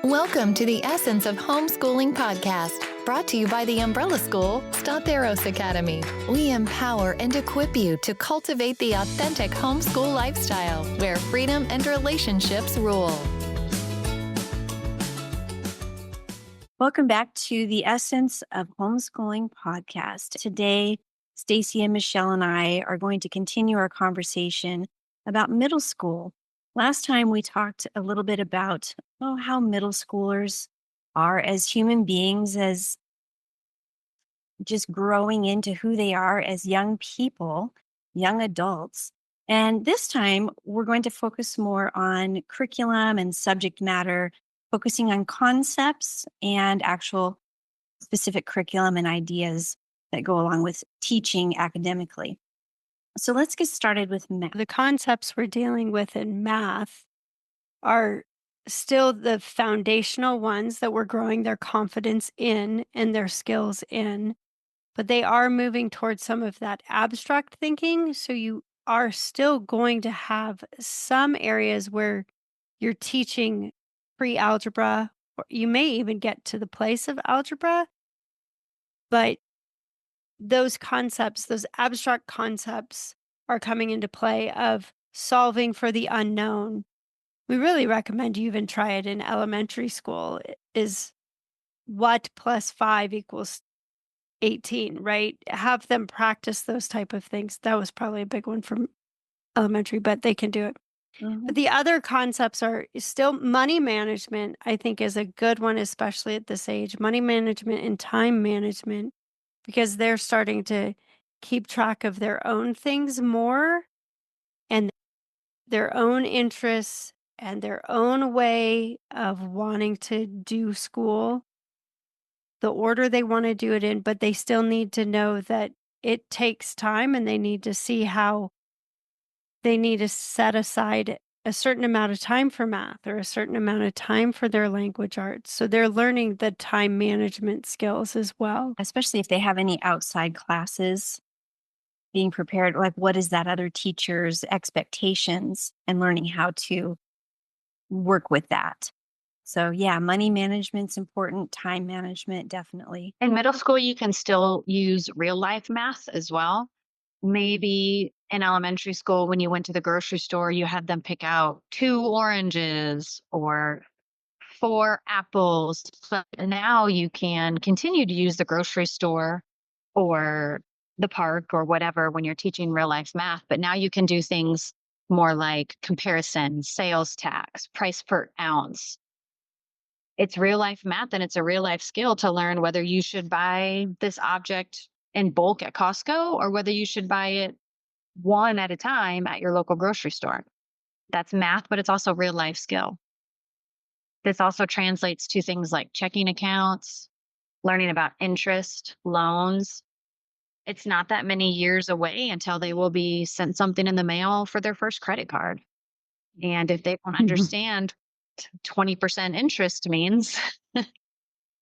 Welcome to the Essence of Homeschooling podcast, brought to you by the umbrella school, Start Academy. We empower and equip you to cultivate the authentic homeschool lifestyle where freedom and relationships rule. Welcome back to the Essence of Homeschooling podcast. Today, Stacy and Michelle and I are going to continue our conversation about middle school. Last time we talked a little bit about how middle schoolers are as human beings, as just growing into who they are as young people, young adults. And this time, we're going to focus more on curriculum and subject matter, focusing on concepts and actual specific curriculum and ideas that go along with teaching academically. So let's get started with math. The concepts we're dealing with in math are still the foundational ones that we're growing their confidence in and their skills in, but they are moving towards some of that abstract thinking. So you are still going to have some areas where you're teaching pre-algebra, or you may even get to the place of algebra, but those concepts, those abstract concepts are coming into play of solving for the unknown. We really recommend you even try it in elementary school. Is what plus 5 equals 18, right? Have them practice those type of things. That was probably a big one from elementary, but they can do it. But the other concepts are still money management, I think, is a good one, especially at this age. Money management and time management, because they're starting to keep track of their own things more and their own interests and their own way of wanting to do school, the order they want to do it in, but they still need to know that it takes time and they need to see how they need to set aside a certain amount of time for math or a certain amount of time for their language arts. So they're learning the time management skills as well. Especially if they have any outside classes, being prepared, like what is that other teacher's expectations and learning how to work with that. So yeah, money management's important, time management, definitely. In middle school, you can still use real life math as well. Maybe in elementary school, when you went to the grocery store, you had them pick out 2 oranges or 4 apples. But now you can continue to use the grocery store or the park or whatever when you're teaching real life math. But now you can do things more like comparison, sales tax, price per ounce. It's real life math and it's a real life skill to learn whether you should buy this object in bulk at Costco or whether you should buy it one at a time at your local grocery store. That's math, but it's also real life skill. This also translates to things like checking accounts, learning about interest, loans. It's not that many years away until they will be sent something in the mail for their first credit card. And if they don't understand 20% interest means,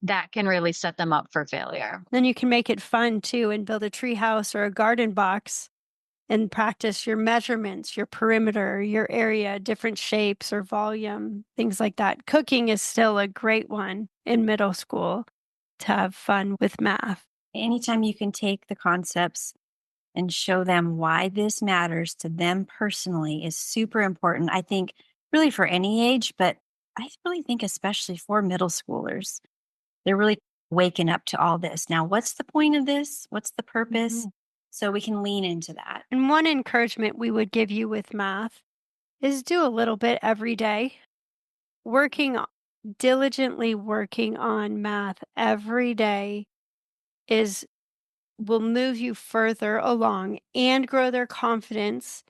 that can really set them up for failure. Then you can make it fun too and build a tree house or a garden box and practice your measurements, your perimeter, your area, different shapes or volume, things like that. Cooking is still a great one in middle school to have fun with math. Anytime you can take the concepts and show them why this matters to them personally is super important. I think really for any age, but I really think especially for middle schoolers, they're really waking up to all this. Now, what's the point of this? What's the purpose? So we can lean into that. And one encouragement we would give you with math is do a little bit every day. Diligently working on math every day will move you further along and grow their confidence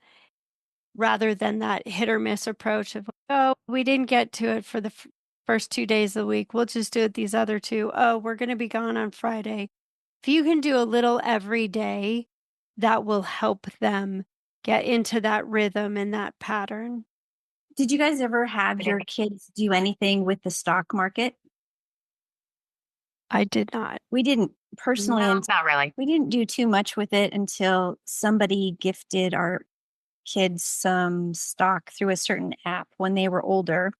rather than that hit or miss approach of, oh, we didn't get to it for the first 2 days of the week. We'll just do it these other 2. Oh, we're going to be gone on Friday. If you can do a little every day, that will help them get into that rhythm and that pattern. Did you guys ever have your kids do anything with the stock market? I did not. We didn't personally. No, not really. We didn't do too much with it until somebody gifted our kids some stock through a certain app when they were older.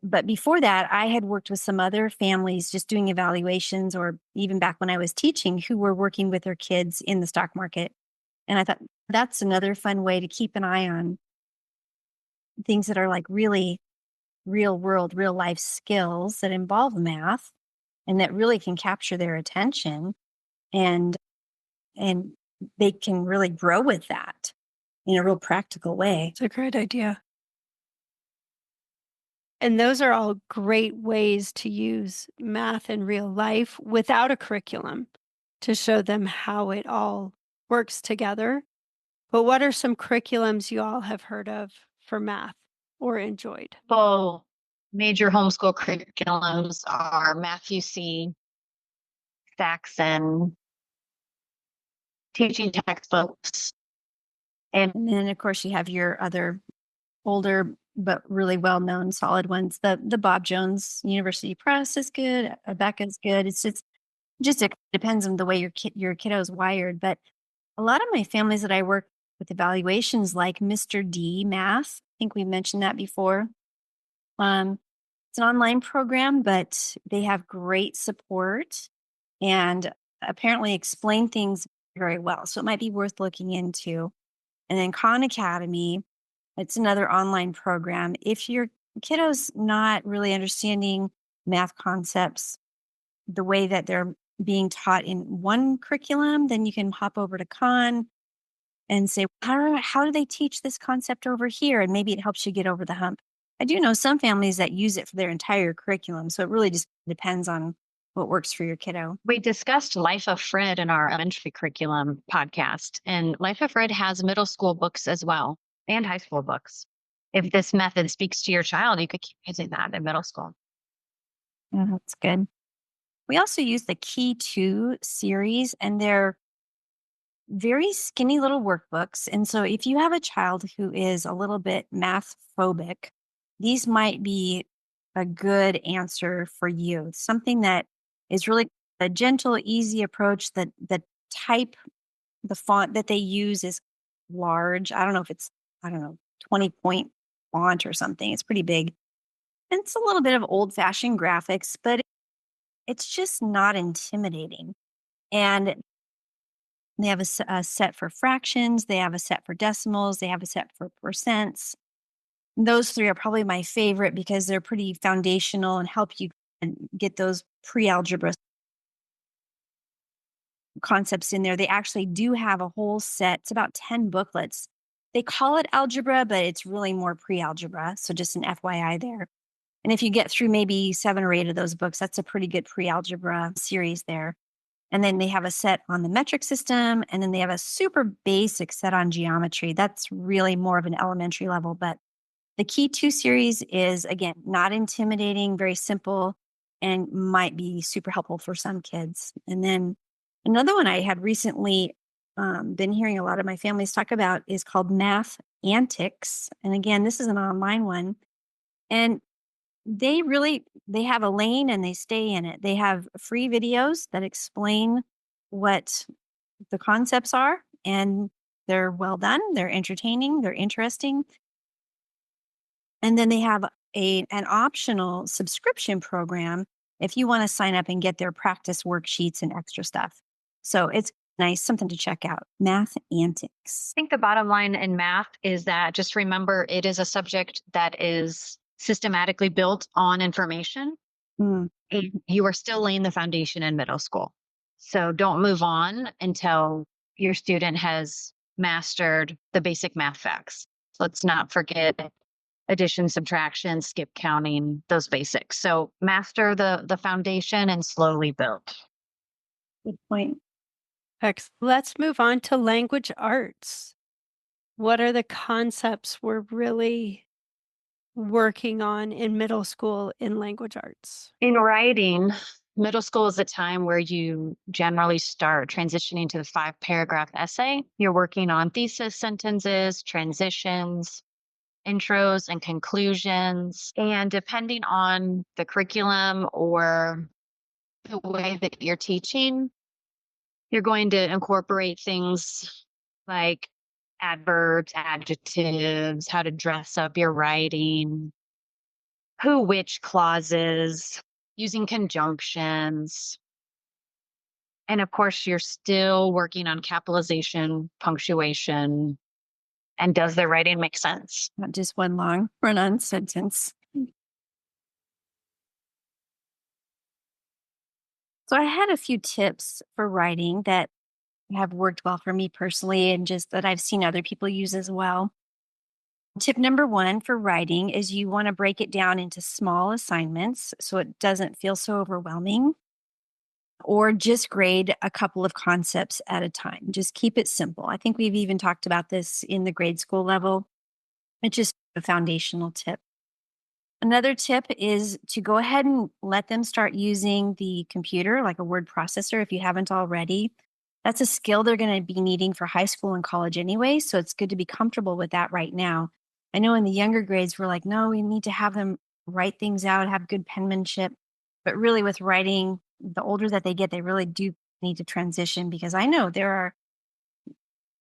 But before that, I had worked with some other families just doing evaluations, or even back when I was teaching, who were working with their kids in the stock market. And I thought that's another fun way to keep an eye on things that are like really real world, real life skills that involve math and that really can capture their attention, and and they can really grow with that in a real practical way. It's a great idea. And those are all great ways to use math in real life without a curriculum to show them how it all works together. But what are some curriculums you all have heard of for math or enjoyed? Well, major homeschool curriculums are Math UC, Saxon, teaching textbooks, and And then of course you have your other older but really well known solid ones. The Bob Jones University Press is good. Abeka is good. It's just it depends on the way your kiddo is wired. But a lot of my families that I work with evaluations like Mr. D Math. I think we mentioned that before. Um, it's an online program, but they have great support and apparently explain things very well. So it might be worth looking into. And then Khan Academy, it's another online program. If your kiddo's not really understanding math concepts the way that they're being taught in one curriculum, then you can hop over to Khan and say, how do they teach this concept over here? And maybe it helps you get over the hump. I do know some families that use it for their entire curriculum. So it really just depends on what works for your kiddo. we discussed Life of Fred in our elementary curriculum podcast. And Life of Fred has middle school books as well and high school books. If this method speaks to your child, you could keep using that in middle school. Yeah, that's good. We also use the Key 2 series, and they're very skinny little workbooks. And so if you have a child who is a little bit math phobic, these might be a good answer for you. Something that is really a gentle, easy approach. That the font that they use is large. I don't know if it's, 20-point font or something. It's pretty big. And it's a little bit of old fashioned graphics, but it's just not intimidating. And they have a set for fractions, they have a set for decimals, they have a set for percents. Those three are probably my favorite because they're pretty foundational and help you get those pre-algebra concepts in there. They actually do have a whole set. It's about 10 booklets. They call it algebra, but it's really more pre-algebra. So just an FYI there. And if you get through maybe 7 or 8 of those books, that's a pretty good pre-algebra series there. And then they have a set on the metric system, and then they have a super basic set on geometry. That's really more of an elementary level. But the Key 2 series is, again, not intimidating, very simple, and might be super helpful for some kids. And then another one I had recently been hearing a lot of my families talk about is called Math Antics. And again, this is an online one. And they have a lane and they stay in it. They have free videos that explain what the concepts are, and they're well done, they're entertaining, they're interesting. And then they have an optional subscription program if you want to sign up and get their practice worksheets and extra stuff. So it's nice, something to check out. Math Antics. I think the bottom line in math is that just remember it is a subject that is systematically built on information. Mm. And you are still laying the foundation in middle school. So don't move on until your student has mastered the basic math facts. Let's not forget addition, subtraction, skip counting, those basics. So master the foundation and slowly build. Good point. Excellent. Let's move on to language arts. What are the concepts we're really working on in middle school in language arts? In writing, middle school is a time where you generally start transitioning to the 5-paragraph essay. You're working on thesis sentences, transitions, intros, and conclusions. And depending on the curriculum or the way that you're teaching, you're going to incorporate things like adverbs, adjectives, how to dress up your writing, who, which clauses, using conjunctions. And of course, you're still working on capitalization, punctuation, and does their writing make sense? Not just one long run-on sentence. So I had a few tips for writing that have worked well for me personally and just that I've seen other people use as well. Tip number one for writing is you want to break it down into small assignments so it doesn't feel so overwhelming, or just grade a couple of concepts at a time. Just keep it simple. I think we've even talked about this in the grade school level. It's just a foundational tip. Another tip is to go ahead and let them start using the computer, like a word processor, if you haven't already. That's a skill they're going to be needing for high school and college anyway. So it's good to be comfortable with that right now. I know in the younger grades, we're like, no, we need to have them write things out, have good penmanship. But really, with writing, the older that they get, they really do need to transition because I know there are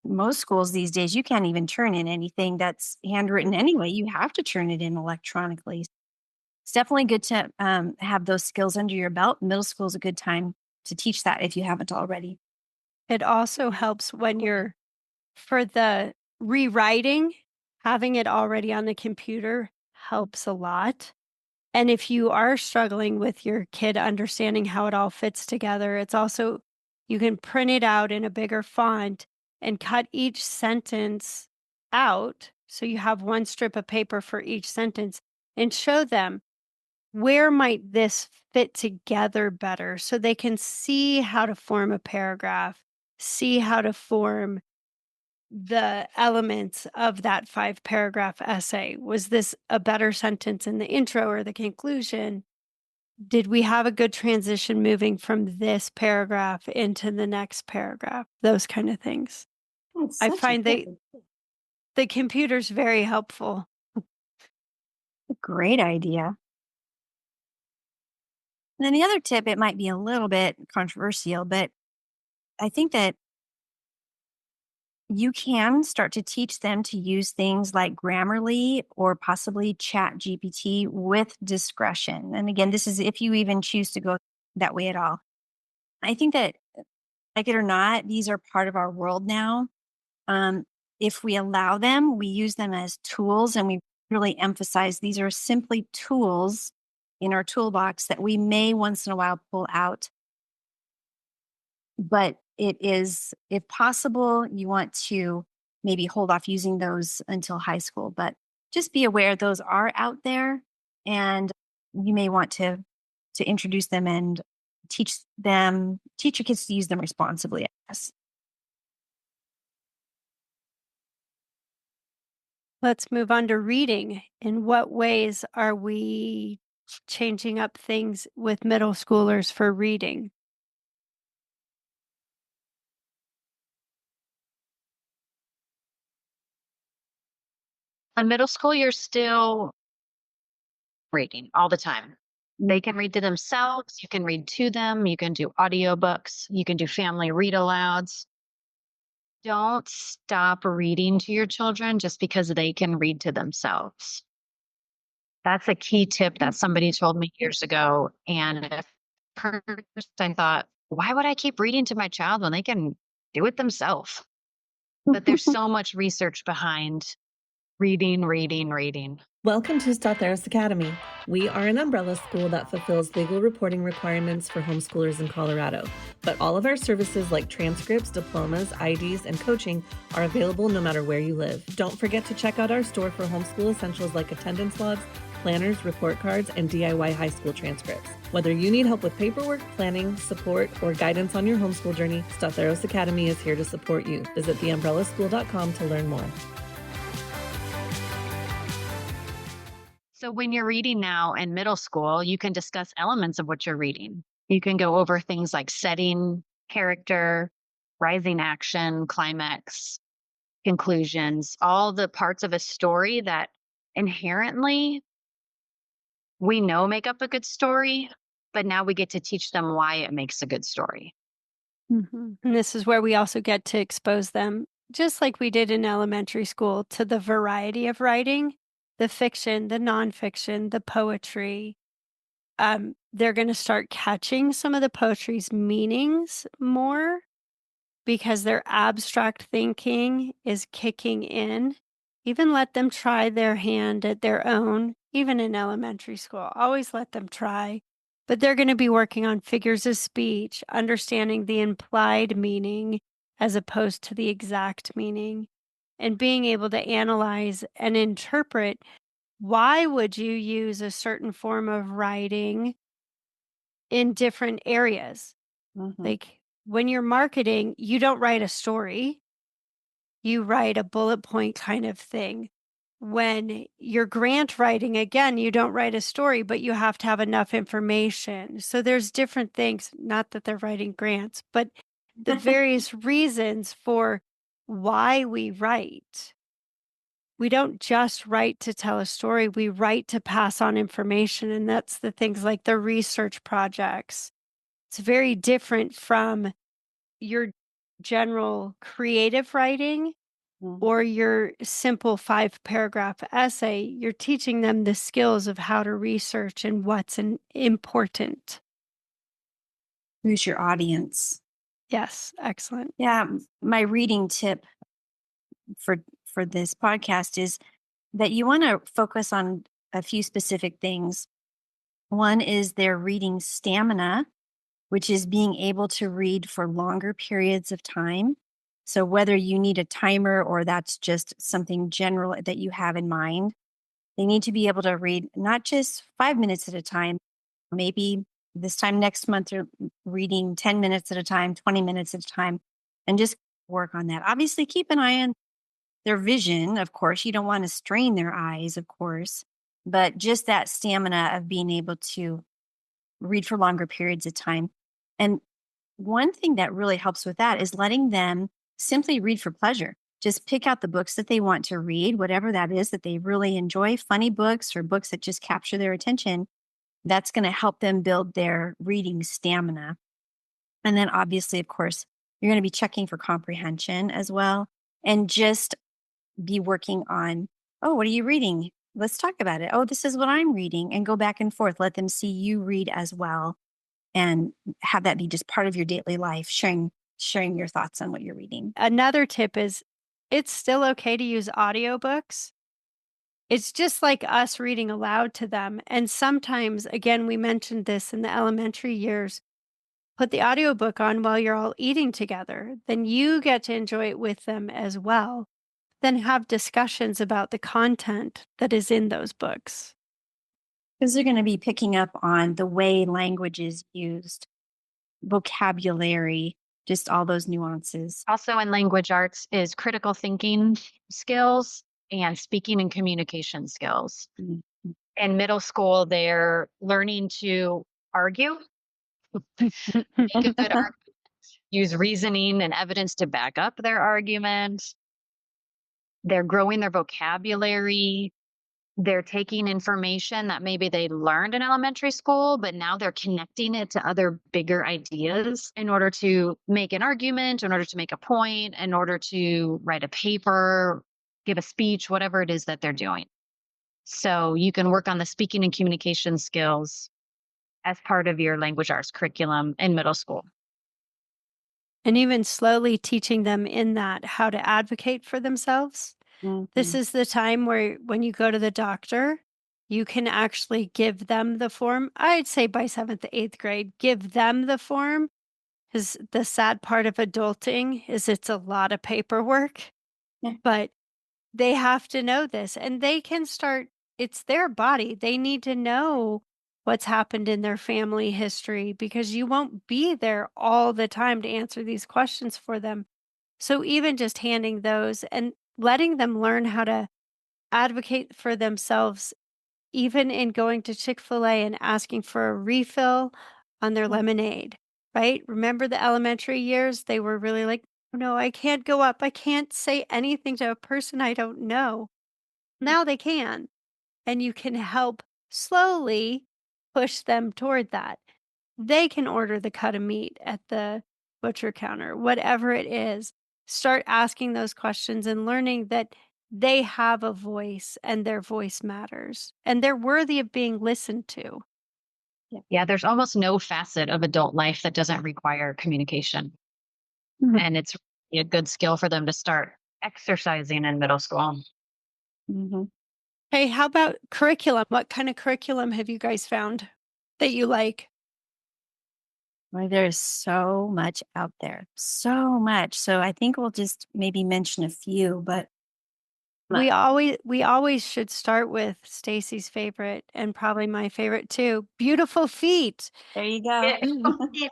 most schools these days, you can't even turn in anything that's handwritten anyway. You have to turn it in electronically. It's definitely good to have those skills under your belt. Middle school is a good time to teach that if you haven't already. It also helps when you're for the rewriting, having it already on the computer helps a lot. And if you are struggling with your kid understanding how it all fits together, it's also, you can print it out in a bigger font and cut each sentence out. So you have one strip of paper for each sentence and show them where might this fit together better so they can see how to form a paragraph, see how to form the elements of that 5-paragraph essay. Was this a better sentence in the intro or the conclusion? Did we have a good transition moving from this paragraph into the next paragraph? Those kind of things. That's I such a find the computer's very helpful. great idea. And then the other tip, it might be a little bit controversial, but I think that you can start to teach them to use things like Grammarly or possibly Chat GPT with discretion. And again, this is if you even choose to go that way at all. I think that, like it or not, these are part of our world now. Um, if we allow them, we use them as tools and we really emphasize these are simply tools in our toolbox that we may once in a while pull out. But it is, if possible, you want to maybe hold off using those until high school. But just be aware those are out there and you may want to introduce them and teach your kids to use them responsibly, I guess. Let's move on to reading. In what ways are we changing up things with middle schoolers for reading? In middle school, you're still reading all the time. They can read to themselves, you can read to them, you can do audiobooks, you can do family read alouds. Don't stop reading to your children just because they can read to themselves. That's a key tip that somebody told me years ago. And at first I thought, why would I keep reading to my child when they can do it themselves? But there's so much research behind reading, reading, reading. Welcome to Start Academy. We are an umbrella school that fulfills legal reporting requirements for homeschoolers in Colorado. But all of our services like transcripts, diplomas, IDs, and coaching are available no matter where you live. Don't forget to check out our store for homeschool essentials like attendance logs, planners, report cards, and DIY high school transcripts. Whether you need help with paperwork, planning, support, or guidance on your homeschool journey, Start Academy is here to support you. Visit theumbrellaschool.com to learn more. So when you're reading now in middle school, you can discuss elements of what you're reading. You can go over things like setting, character, rising action, climax, conclusions, all the parts of a story that inherently we know make up a good story, but now we get to teach them why it makes a good story. And this is where we also get to expose them, just like we did in elementary school, to the variety of writing the fiction, the nonfiction, the poetry. They're going to start catching some of the poetry's meanings more because their abstract thinking is kicking in. Even let them try their hand at their own, even in elementary school. Always let them try. But they're going to be working on figures of speech, understanding the implied meaning as opposed to the exact meaning, and being able to analyze and interpret why would you use a certain form of writing in different areas. Mhm. Like when you're marketing, you don't write a story, you write a bullet point kind of thing. When you're grant writing, again, you don't write a story, but you have to have enough information. So there's different things, not that they're writing grants, but the various reasons for why we write. We don't just write to tell a story, we write to pass on information. And that's the things like the research projects. It's very different from your general creative writing Mhm. or your simple 5-paragraph essay. You're teaching them the skills of how to research and what's important. Who's your audience? Yes, excellent. Yeah, my reading tip for this podcast is that you want to focus on a few specific things. One is their reading stamina, which is being able to read for longer periods of time. So whether you need a timer or that's just something general that you have in mind, they need to be able to read not just 5 minutes at a time, maybe this time next month they're reading 10 minutes at a time, 20 minutes at a time, and just work on that. Obviously, keep an eye on their vision, of course. You don't want to strain their eyes, of course, but just that stamina of being able to read for longer periods of time. And one thing that really helps with that is letting them simply read for pleasure. Just pick out the books that they want to read, whatever that is that they really enjoy, funny books or books that just capture their attention. That's going to help them build their reading stamina. And then, obviously, of course, you're going to be checking for comprehension as well. And just be working on, oh, what are you reading? Let's talk about it. Oh, this is what I'm reading, and go back and forth. Let them see you read as well and have that be just part of your daily life, sharing your thoughts on what you're reading. Another tip is it's still okay to use audiobooks. It's just like us reading aloud to them. And sometimes, again, we mentioned this in the elementary years, put the audiobook on while you're all eating together. Then you get to enjoy it with them as well. Then have discussions about the content that is in those books. Because they're going to be picking up on the way language is used, vocabulary, just all those nuances. Also in language arts is critical thinking skills and speaking and communication skills. Mhm. In middle school, they're learning to argue, make a good argument, use reasoning and evidence to back up their argument. They're growing their vocabulary. They're taking information that maybe they learned in elementary school, but now they're connecting it to other bigger ideas in order to make an argument, in order to make a point, in order to write a paper, give a speech, whatever it is that they're doing. So you can work on the speaking and communication skills as part of your language arts curriculum in middle school. And even slowly teaching them in that how to advocate for themselves. This Mhm. is the time where when you go to the doctor, you can actually give them the form. I'd say by 7th to 8th grade, give them the form. Because the sad part of adulting is it's a lot of paperwork, Yeah. but they have to know this and they can start, it's their body. They need to know what's happened in their family history because you won't be there all the time to answer these questions for them. So even just handing those and letting them learn how to advocate for themselves, even in going to Chick-fil-A and asking for a refill on their Yeah. lemonade, right? Remember the elementary years? They were really like, "Oh, no, I can't go up. I can't say anything to a person I don't know." Now they can, and you can help slowly push them toward that. They can order the cut of meat at the butcher counter, whatever it is. Start asking those questions and learning that they have a voice and their voice matters and they're worthy of being listened to. Yeah, there's almost no facet of adult life that doesn't require communication. Mhm. And it's really a good skill for them to start exercising in middle school. Mhm. Hey, how about curriculum? What kind of curriculum have you guys found that you like? Well, there's so much out there, so much. So I think we'll just maybe mention a few, but We always should start with Stacy's favorite and probably my favorite too. Beautiful feet. there you go. Yeah.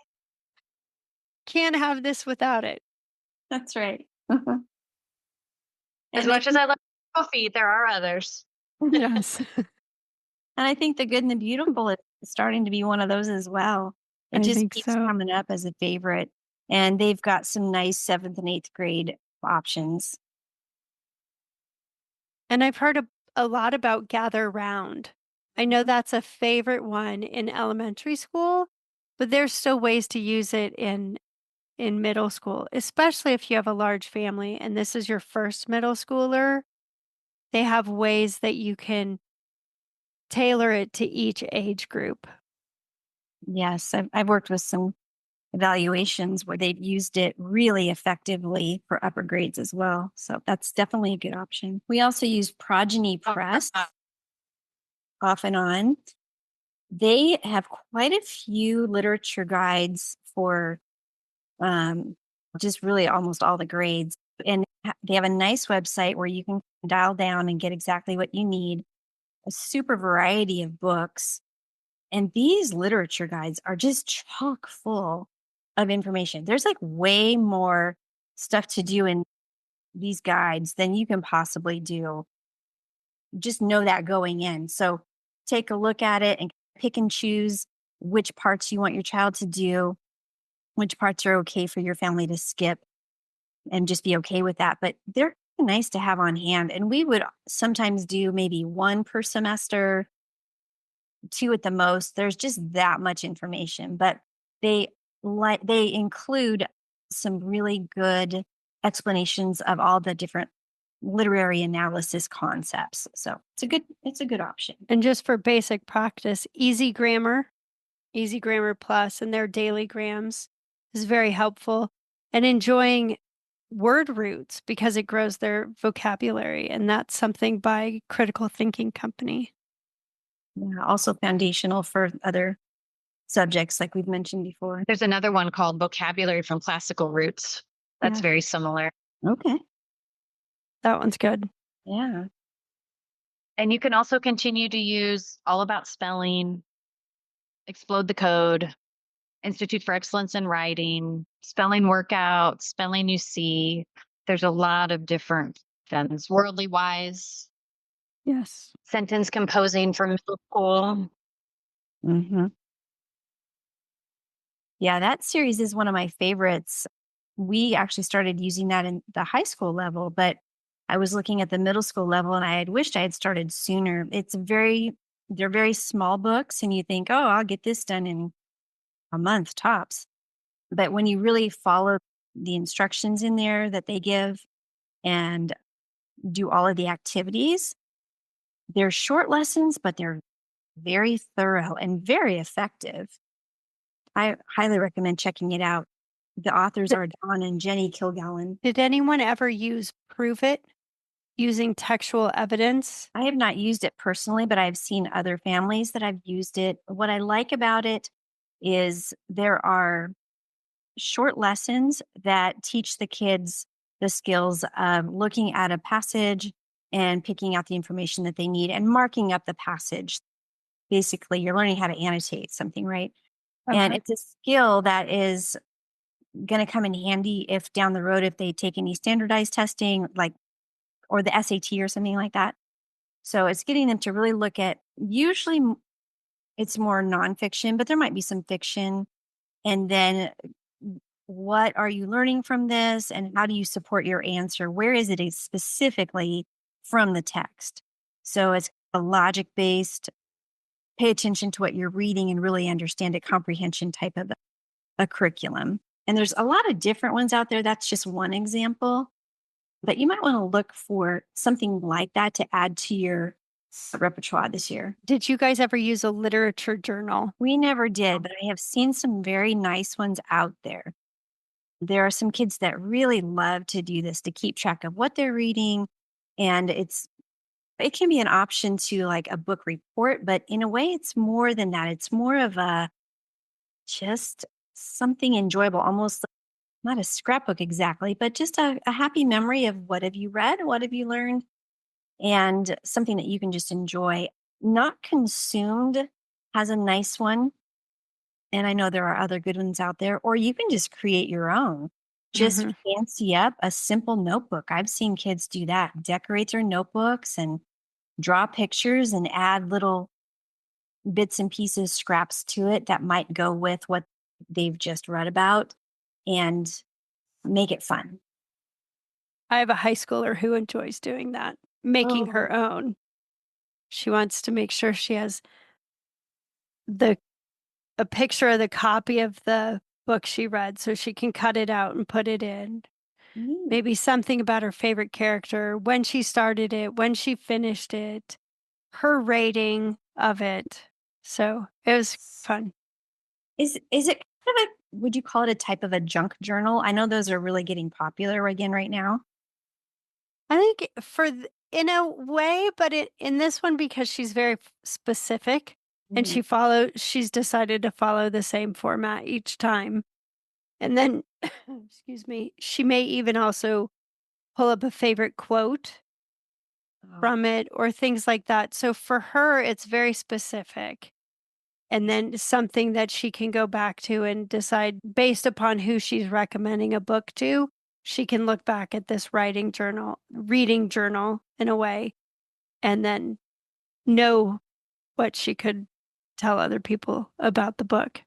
Can't have this without it. That's right. As And I much as think I love coffee, there are others. Yes. and I think The Good and the Beautiful is starting to be one of those as well. It I just think keeps so. coming up as a favorite. And they've got some nice 7th and 8th grade options. And I've heard a lot about Gather Round. I know that's a favorite one in elementary school, but there's still ways to use it in middle school, especially if you have a large family and this is your first middle schooler. They have ways that you can tailor it to each age group. Yes, I've worked with some evaluations where they've used it really effectively for upper grades as well. So that's definitely a good option. We also use Progeny Press off and on. They have quite a few literature guides for um, just really almost all the grades. And they have a nice website where you can dial down and get exactly what you need, a super variety of books. And these literature guides are just chock full of information. There's like way more stuff to do in these guides than you can possibly do. Just know that going in. So take a look at it and pick and choose which parts you want your child to do, which parts are okay for your family to skip and just be okay with that. But they're nice to have on hand. And we would sometimes do maybe one per semester, two at the most. There's just that much information, but they include some really good explanations of all the different literary analysis concepts. So it's a good option. And just for basic practice, Easy Grammar Plus, and their daily grams is very helpful. And enjoying word roots because it grows their vocabulary. And that's something by Critical Thinking Company. Yeah, also foundational for other subjects like we've mentioned before. There's another one called Vocabulary from Classical Roots. That's Yeah. very similar. Okay. That one's good. Yeah. And you can also continue to use All About Spelling, Explode the Code, Institute for Excellence in Writing, Spelling Workout, Spelling You See. There's a lot of different things. Worldly Wise, Yes. Sentence Composing for Middle School. Hmm. Yeah, that series is one of my favorites. We actually started using that in the high school level, but I was looking at the middle school level and I had wished I had started sooner. They're very small books and you think, oh, I'll get this done in a month tops. But when you really follow the instructions in there that they give and do all of the activities, they're short lessons, but they're very thorough and very effective. I highly recommend checking it out. The authors Th- are Don and Jenny Kilgallen. Did anyone ever use Prove It using textual evidence? I have not used it personally, but I've seen other families that have used it. What I like about it is there are short lessons that teach the kids the skills of looking at a passage and picking out the information that they need and marking up the passage. Basically, you're learning how to annotate something, right? And Okay. it's a skill that is going to come in handy if down the road, if they take any standardized testing, like, or the SAT or something like that. So it's getting them to really look at, usually it's more nonfiction, but there might be some fiction. And then what are you learning from this? And how do you support your answer? Where is it specifically from the text? So it's a logic based, pay attention to what you're reading and really understand it, comprehension type of a curriculum. And there's a lot of different ones out there. That's just one example. But you might want to look for something like that to add to your repertoire this year. Did you guys ever use a literature journal? We never did, but I have seen some very nice ones out there. There are some kids that really love to do this to keep track of what they're reading. And it can be an option to like a book report, but in a way, it's more than that. It's more of a just something enjoyable, almost not a scrapbook exactly, but just a happy memory of what have you read, what have you learned, and something that you can just enjoy. Not Consumed has a nice one. And I know there are other good ones out there, or you can just create your own. Just Mhm. fancy up a simple notebook. I've seen kids do that, decorate their notebooks and draw pictures and add little bits and pieces, scraps to it that might go with what they've just read about and make it fun. I have a high schooler who enjoys doing that, making Oh, her own. She wants to make sure she has the a picture of the copy of the book she read so she can cut it out and put it in. neat. Maybe something about her favorite character, when she started it, when she finished it, her rating of it. So it was fun. Is it kind of a, would you call it a type of a junk journal? I know those are really getting popular again right now. I think in a way, but in this one, because she's very specific and Mhm. she's decided to follow the same format each time. And then, excuse me, she may even also pull up a favorite quote Oh, from it or things like that. So for her, it's very specific. And then something that she can go back to and decide based upon who she's recommending a book to. She can look back at this reading journal in a way, and then know what she could tell other people about the book.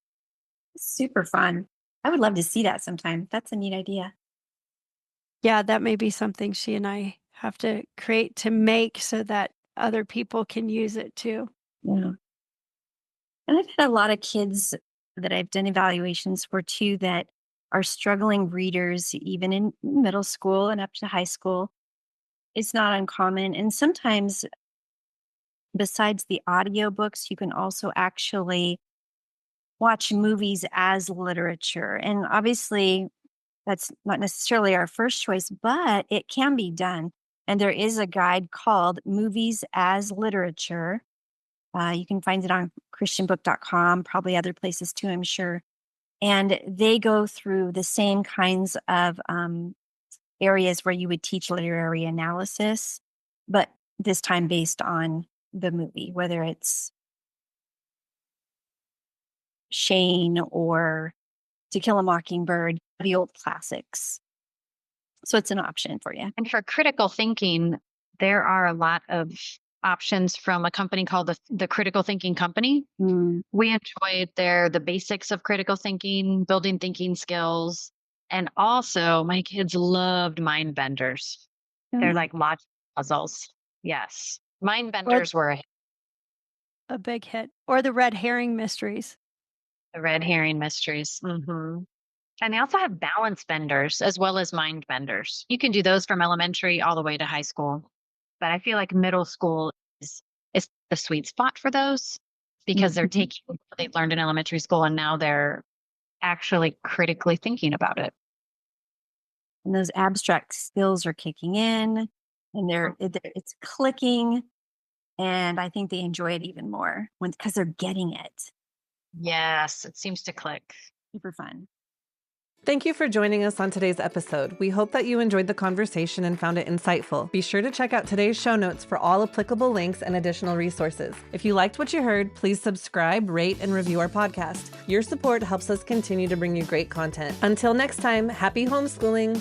super fun. I would love to see that sometime. That's a neat idea. Yeah, that may be something she and I have to create to make so that other people can use it too. Yeah. And I've had a lot of kids that I've done evaluations for too that are struggling readers, even in middle school and up to high school. It's not uncommon. And sometimes, besides the audiobooks, you can also actually watch movies as literature. And obviously, that's not necessarily our first choice, but it can be done. And there is a guide called Movies as Literature. You can find it on christianbook.com, probably other places too, I'm sure. And they go through the same kinds of areas where you would teach literary analysis, but this time based on the movie, whether it's Shane or To Kill a Mockingbird, the old classics. So it's an option for you. And for critical thinking, there are a lot of options from a company called the Critical Thinking Company. Mm. We enjoyed the basics of critical thinking, building thinking skills, and also my kids loved mind benders. They're like logic puzzles. Yes, mind Or benders were a big hit. Or the red herring mysteries. the red herring mysteries. And they also have balance benders as well as mind benders. You can do those from elementary all the way to high school. But I feel like middle school is the sweet spot for those because they're Mhm. taking what they learned in elementary school and now they're actually critically thinking about it. And those abstract skills are kicking in and it's clicking. And I think they enjoy it even more because they're getting it. Yes, it seems to click. Super fun. Thank you for joining us on today's episode. We hope that you enjoyed the conversation and found it insightful. Be sure to check out today's show notes for all applicable links and additional resources. If you liked what you heard, please subscribe, rate, and review our podcast. Your support helps us continue to bring you great content. Until next time, happy homeschooling.